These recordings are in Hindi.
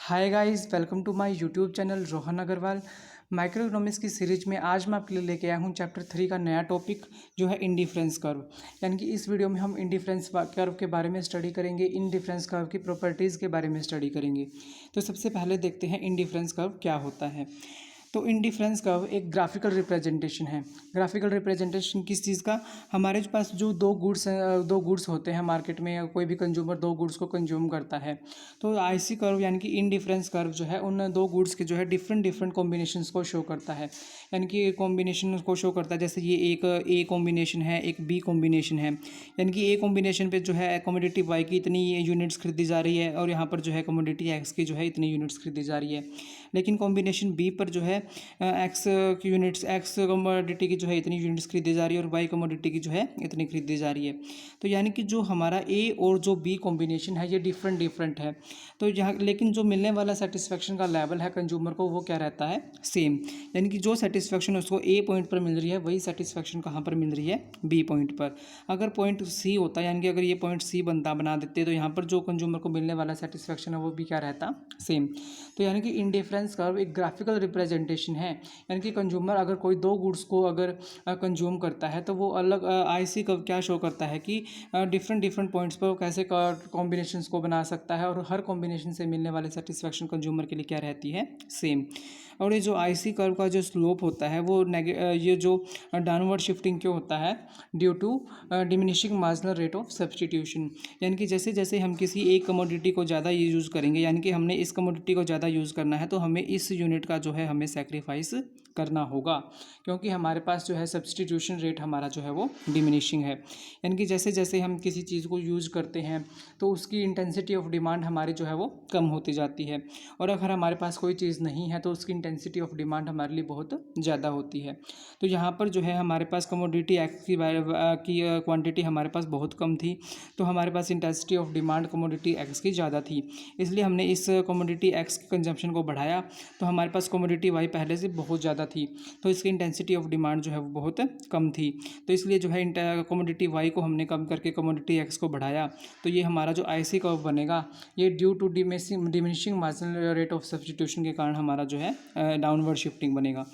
Hi guys, welcome to my YouTube channel Rohan Agarwal. Microeconomics की सीरीज में आज मैं आपके लिए लेके आया हूँ चैप्टर 3 का नया टॉपिक जो है इंडिफरेंस कर्व। यानी कि इस वीडियो में हम इंडिफरेंस कर्व के बारे में स्टडी करेंगे, इंडिफरेंस कर्व की प्रॉपर्टीज़ के बारे में स्टडी करेंगे। तो सबसे पहले देखते हैं इंडिफरेंस कर्व क्या होता है। तो इंडिफरेंस कर्व एक ग्राफिकल रिप्रेजेंटेशन है। ग्राफिकल रिप्रेजेंटेशन किस चीज़ का? हमारे पास जो दो गुड्स होते हैं मार्केट में, या कोई भी कंज्यूमर दो गुड्स को कंज्यूम करता है, तो आईसी कर्व यानी कि इंडिफरेंस कर्व जो है उन दो गुड्स के जो है डिफरेंट डिफरेंट कॉम्बिनेशंस को शो करता है। यानी कि कॉम्बिनेशन को शो करता है, जैसे ये एक ए कॉम्बिनेशन है, एक बी कॉम्बिनेशन है। यानी कि ए कॉम्बिनेशन पे जो है कमोडिटी वाई की इतनी यूनिट्स खरीदी जा रही है, और यहाँ पर जो है कमोडिटी एक्स की जो है इतनी यूनिट्स खरीदी जा रही है। लेकिन कॉम्बिनेशन बी पर जो है एक्स की यूनिट्स, एक्स कमोडिटी की जो है इतनी यूनिट्स खरीदी जा रही है, और वाई कमोडिटी की जो है इतनी खरीदी जा रही है। तो यानी कि जो हमारा ए और जो बी कॉम्बिनेशन है ये डिफरेंट डिफरेंट है। तो यहाँ लेकिन जो मिलने वाला सेटिस्फेक्शन का लेवल है कंज्यूमर को, वो क्या रहता है? सेम। यानी कि जो सेटिस्फेक्शन उसको ए पॉइंट पर मिल रही है, वही सेटिस्फेक्शन कहाँ पर मिल रही है? बी पॉइंट पर। अगर पॉइंट सी होता, यानी कि अगर ये पॉइंट सी बना देते, तो यहाँ पर जो कंज्यूमर को मिलने वाला सेटिस्फेक्शन है वो भी क्या रहता? सेम। तो यानी कि इंडिफरेंस कर्व एक ग्राफिकल रिप्रेजेंटेशन है। यानी कि कंज्यूमर अगर कोई दो गुड्स को अगर कंज्यूम करता है, तो वो अलग आईसी कर्व क्या शो करता है कि डिफरेंट डिफरेंट पॉइंट्स पर वो कैसे कॉम्बिनेशंस को बना सकता है, और हर कॉम्बिनेशन से मिलने वाले सेटिस्फेक्शन कंज्यूमर के लिए क्या रहती है? सेम। और ये जो आईसी कर्व का जो स्लोप होता है वो ये जो डाउनवर्ड शिफ्टिंग क्यों होता है? Due to diminishing marginal rate of substitution. यानी कि जैसे जैसे हम किसी एक कमोडिटी को ज़्यादा यूज़ करेंगे, यानी कि हमने इस कमोडिटी को ज़्यादा यूज़ करना है, तो हमें इस यूनिट का जो है हमें सेक्रीफाइस करना होगा, क्योंकि हमारे पास जो है सब्सटीट्यूशन रेट हमारा जो है वो डिमिनिशिंग है। यानी कि जैसे जैसे हम किसी चीज़ को यूज़ करते हैं, तो उसकी इंटेंसिटी ऑफ डिमांड हमारी जो है वो कम होती जाती है, और अगर हमारे पास कोई चीज़ नहीं है तो उसकी इंटेंसिटी ऑफ डिमांड हमारे लिए बहुत ज़्यादा होती है। तो यहाँ पर जो है हमारे पास कमोडिटी एक्स की क्वांटिटी हमारे पास बहुत कम थी, तो हमारे पास intensity of demand commodity X की ज़्यादा थी, इसलिए हमने इस कमोडिटी एक्स की कंजम्पशन को बढ़ाया। तो हमारे पास कमोडिटी वाई पहले से बहुत ज़्यादा थी, तो इसकी इंटेंसिटी ऑफ डिमांड जो है वो बहुत कम थी, तो इसलिए जो है कमोडिटी वाई को हमने कम करके कमोडिटी एक्स को बढ़ाया। तो ये हमारा जो आईसी कर्व बनेगा, ये due to diminishing marginal rate of substitution के कारण हमारा जो है डाउनवर्ड शिफ्टिंग बनेगा।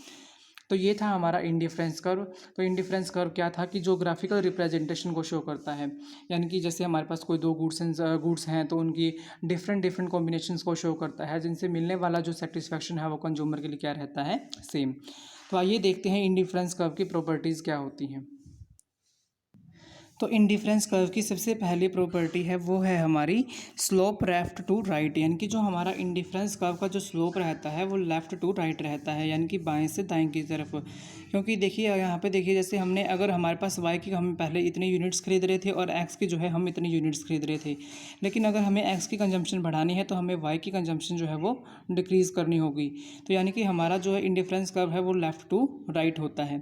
तो ये था हमारा इंडिफरेंस कर्व। तो इंडिफरेंस कर्व क्या था कि जो ग्राफिकल रिप्रेजेंटेशन को शो करता है, यानी कि जैसे हमारे पास कोई दो गुड्स हैं, तो उनकी डिफरेंट डिफरेंट कॉम्बिनेशंस को शो करता है, जिनसे मिलने वाला जो सेटिस्फेक्शन है वो कंज्यूमर के लिए क्या रहता है? सेम। तो आइए देखते हैं इंडिफरेंस कर्व की प्रॉपर्टीज़ क्या होती हैं। तो इंडिफरेंस कर्व की सबसे पहली प्रॉपर्टी है वो है हमारी स्लोप लेफ्ट टू राइट। यानी कि जो हमारा इंडिफरेंस कर्व का जो स्लोप रहता है वो लेफ़्ट टू राइट रहता है, यानी कि बाएं से दाएं की तरफ। क्योंकि देखिए यहाँ पे देखिए, जैसे हमने अगर हमारे पास वाई की हम पहले इतनी यूनिट्स खरीद रहे थे, और एक्स की जो है हम इतनी यूनिट्स खरीद रहे थे, लेकिन अगर हमें एक्स की कंजम्पशन बढ़ानी है तो हमें वाई की कंजम्पशन जो है वो डिक्रीज़ करनी होगी। तो यानी कि हमारा जो है इंडिफरेंस कर्व है वो लेफ़्ट टू राइट होता है।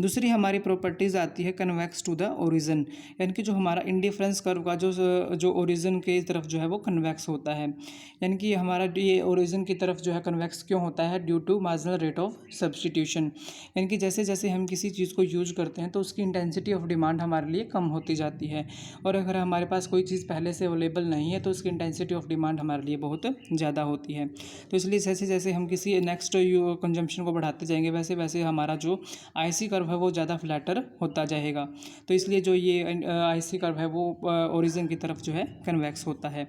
दूसरी हमारी प्रॉपर्टीज़ आती है कन्वेक्स टू द ओरिजिन। यानी कि जो हमारा इंडिफरेंस कर्व का जो ओरिजिन की तरफ जो है वो कन्वेक्स होता है। यानी कि हमारा ये ओरिजिन की तरफ जो है कन्वेक्स क्यों होता है? Due to marginal rate of substitution. यानी कि जैसे जैसे हम किसी चीज़ को यूज करते हैं, तो उसकी इंटेंसिटी ऑफ डिमांड हमारे लिए कम होती जाती है, और अगर हमारे पास कोई चीज़ पहले से अवेलेबल नहीं है तो उसकी इंटेंसिटी ऑफ डिमांड हमारे लिए बहुत ज़्यादा होती है। तो इसलिए जैसे जैसे हम किसी नेक्स्ट कंजम्पशन को बढ़ाते जाएंगे, वैसे वैसे हमारा जो आईसी कर्व है वो ज़्यादा फ्लैटर होता जाएगा। तो इसलिए जो ये आईसी कर्व है वो ओरिजिन की तरफ जो है कन्वेक्स होता है।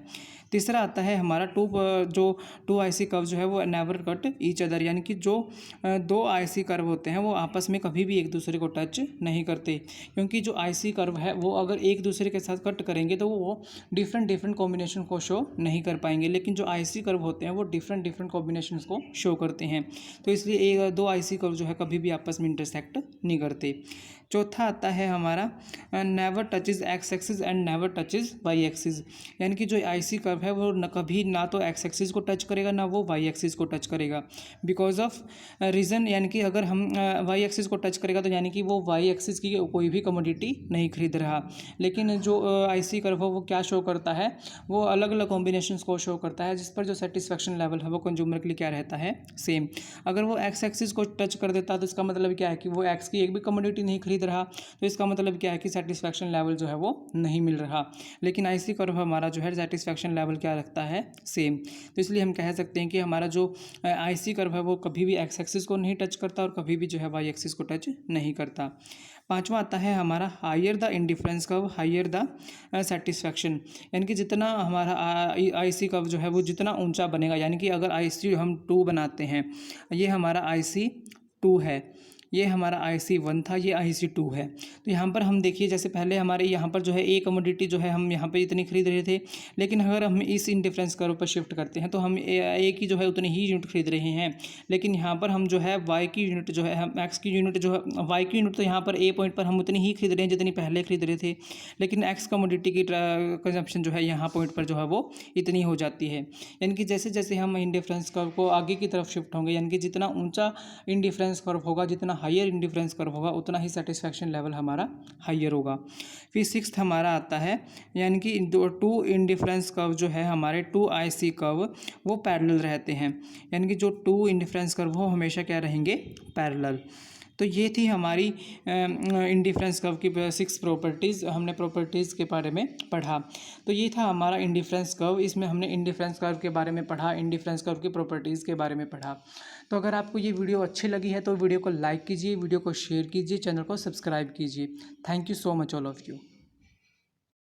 तीसरा आता है हमारा टू आईसी कर्व जो है वो नेवर कट ईच अदर। यानी कि जो दो आईसी कर्व होते हैं वो आपस में कभी भी एक दूसरे को टच नहीं करते, क्योंकि जो आईसी कर्व है वो अगर एक दूसरे के साथ कट करेंगे तो वो डिफरेंट डिफरेंट कॉम्बिनेशन को शो नहीं कर पाएंगे, लेकिन जो आईसी कर्व होते हैं वो डिफरेंट डिफरेंट कॉम्बिनेशन को शो करते हैं। तो इसलिए दो आईसी कर्व जो है कभी भी आपस में इंटरसेक्ट नहीं करते। चौथा आता है हमारा never touches X axis and never touches Y axis. यानी कि जो आईसी कर्व है वो कभी ना तो एक्स एक्सिस को टच करेगा, ना वो वाई एक्सिस को टच करेगा, बिकॉज ऑफ रीज़न। यानी कि अगर हम वाई एक्सिस को टच करेगा तो यानी कि वो वाई एक्सिस की कोई भी कमोडिटी नहीं खरीद रहा, लेकिन जो आईसी कर्व है वो क्या शो करता है? वो अलग अलग कॉम्बिनेशंस को शो करता है, जिस पर जो सेटिस्फेक्शन लेवल है वो कंज्यूमर के लिए क्या रहता है? सेम। अगर वो एक्स एक्सिस को टच कर देता तो इसका मतलब क्या है कि वो एक्स की एक भी कमोडिटी नहीं खरीद रहा, तो इसका मतलब क्या है कि सेटिस्फेक्शन लेवल जो है वो नहीं मिल रहा। लेकिन आईसी कर्व हमारा जो है सेटिस्फेक्शन लेवल लेवल क्या रखता है, सेम। तो इसलिए हम कह सकते हैं कि हमारा जो IC कर्व है वो कभी भी एक्स एक्सिस को नहीं टच करता और कभी भी जो है वाई एक्सिस को टच नहीं करता। पांचवा आता है हमारा higher the indifference curve higher the satisfaction, यानी कि जितना हमारा IC कर्व जो है वो जितना ऊंचा बनेगा, यानी कि अगर IC हम 2 बनाते हैं, ये हमारा IC 2 है, ये हमारा IC 1 था, ये IC 2 है। तो यहाँ पर हम देखिए जैसे पहले हमारे यहाँ पर जो है ए कमोडिटी जो है हम यहाँ पे इतनी खरीद रहे थे, लेकिन अगर हम इस इंडिफरेंस कर्व पर शिफ्ट करते हैं तो हम ए की जो है उतनी ही यूनिट खरीद रहे हैं, लेकिन यहाँ पर हम जो है वाई की यूनिट जो है हम एक्स की यूनिट जो है वाई की यूनिट तो यहाँ पर ए पॉइंट पर हम उतनी ही खरीद रहे हैं जितनी पहले खरीद रहे थे, लेकिन एक्स कमोडिटी की कंजम्पशन जो है यहाँ पॉइंट पर जो है वो इतनी हो जाती है। यानी कि जैसे जैसे हम इंडिफरेंस कर्व को आगे की तरफ शिफ्ट होंगे, यानी कि जितना ऊंचा इंडिफरेंस कर्व होगा, जितना हायर इंडिफरेंस कर्व होगा, उतना ही सेटिस्फैक्शन लेवल हमारा हायर होगा। फिर सिक्स्थ हमारा आता है, यानी कि 2 इंडिफरेंस कर्व जो है हमारे 2 IC कर्व वो पैरेलल रहते हैं, यानी कि जो 2 इंडिफरेंस कर्व वो हमेशा क्या रहेंगे, पैरेलल। तो ये थी हमारी इंडिफरेंस कर्व की 6 प्रॉपर्टीज़, हमने प्रॉपर्टीज़ के बारे में पढ़ा। तो ये था हमारा इंडिफरेंस कर्व, इसमें हमने इंडिफरेंस कर्व के बारे में पढ़ा, इंडिफरेंस कर्व की प्रॉपर्टीज़ के बारे में पढ़ा। तो अगर आपको ये वीडियो अच्छी लगी है तो वीडियो को लाइक कीजिए, वीडियो को शेयर कीजिए, चैनल को सब्सक्राइब कीजिए। Thank you so much all of you.